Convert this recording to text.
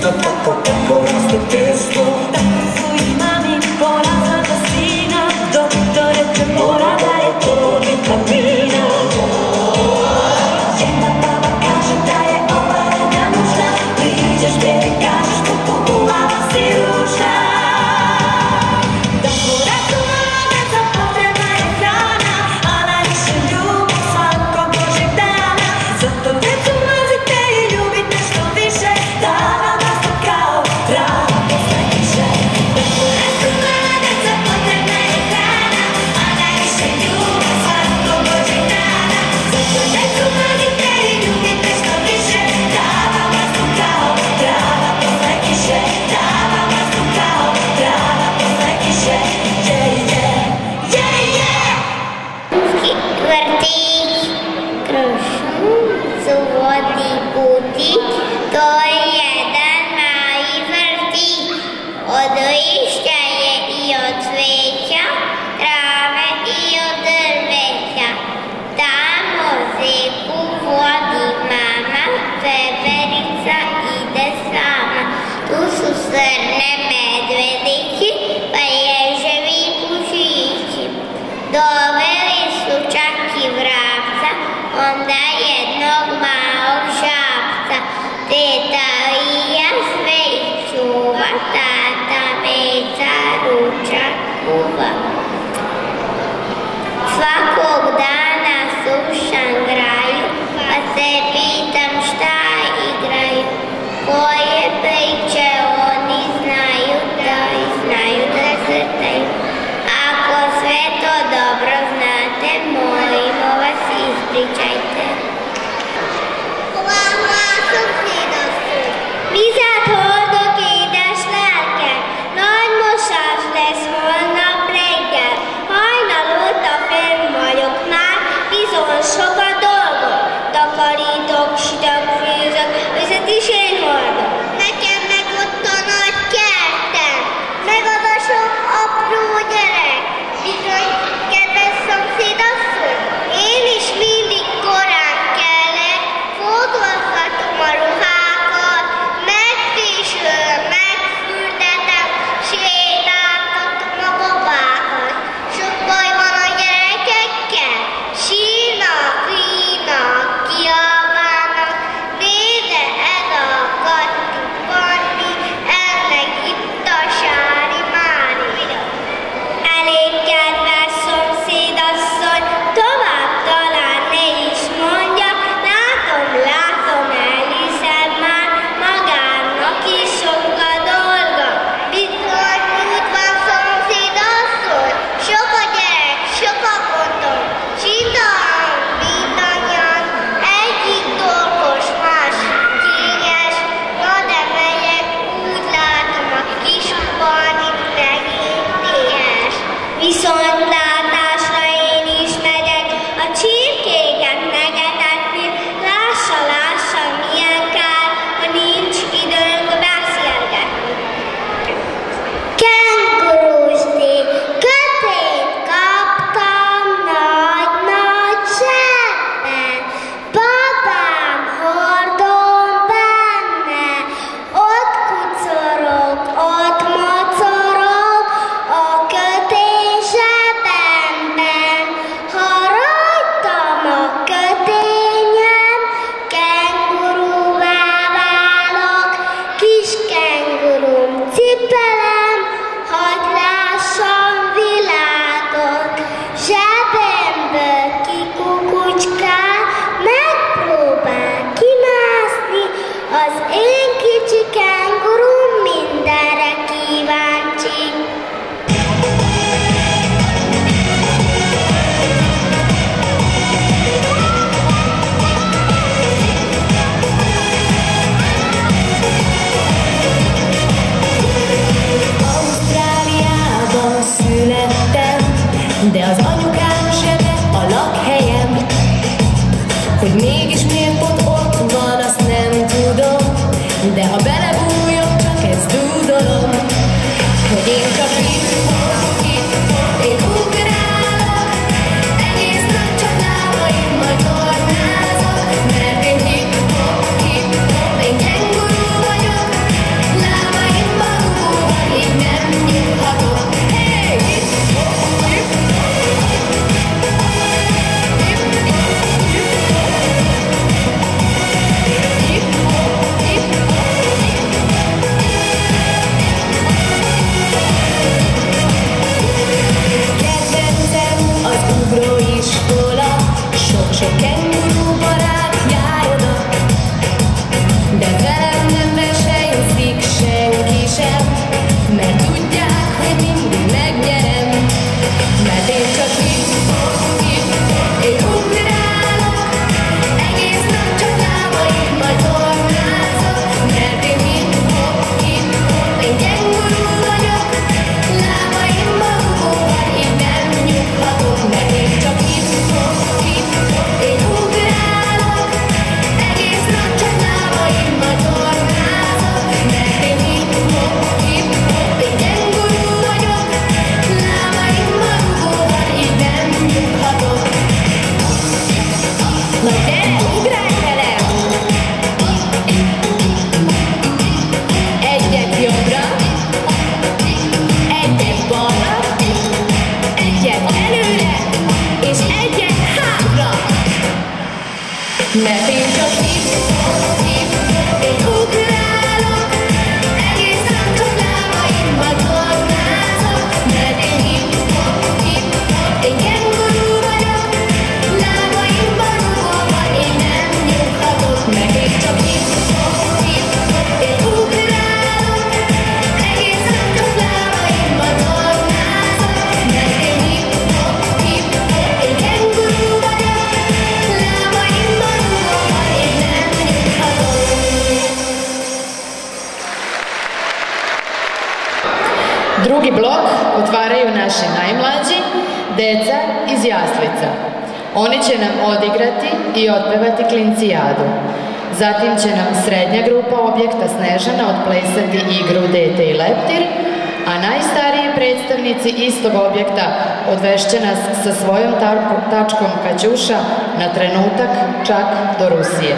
testo, poraste testo. Tako su i mami porazna za sina, doktore će mora da je to vitamina. Jedna baba kaže da je ova rana nužna, priđeš bebi kažeš kuku mala si ružna. Da porastu mala deca potrebna je hrana, a najviše ljubav svakog božjeg dana. Zato decu mrzite i ljubite što više, da vam rastu kao trava posle kiše. Da porastu mala deca potrebna je hrana, a najviše ljubav svakog božjeg dana. Zato decu mrzite i ljubite što više, da vam rastu kao trava posle kiše. Da vam rastu kao trava posle kiše. Vrtić kroz šumu vodi putić, to je jedan mali vrtić. Od lišća je i od cveća, trave i od drveća. Tamo zepu vodi mama, veverica ide sama. Tu su srne medvedići, pa ježevi pužići. Doveli su čak i vrapca, onda jednog malog žabca. Teta Lija sve ih čuva, tata Meca ručak kuva. Svakog dana slušam graju, pa se pitam šta igraju. Koje priče oni znaju, Drugi blok otvaraju naši najmlađi, deca iz jaslica. Oni će nam odigrati i otpevati Klincijadu. Zatim će nam srednja grupa objekta Snežana otplesati igru Dete i leptir, a najstariji predstavnici istog objekta odvešće nas sa svojom tačkom Kaćuša na trenutak čak do Rusije.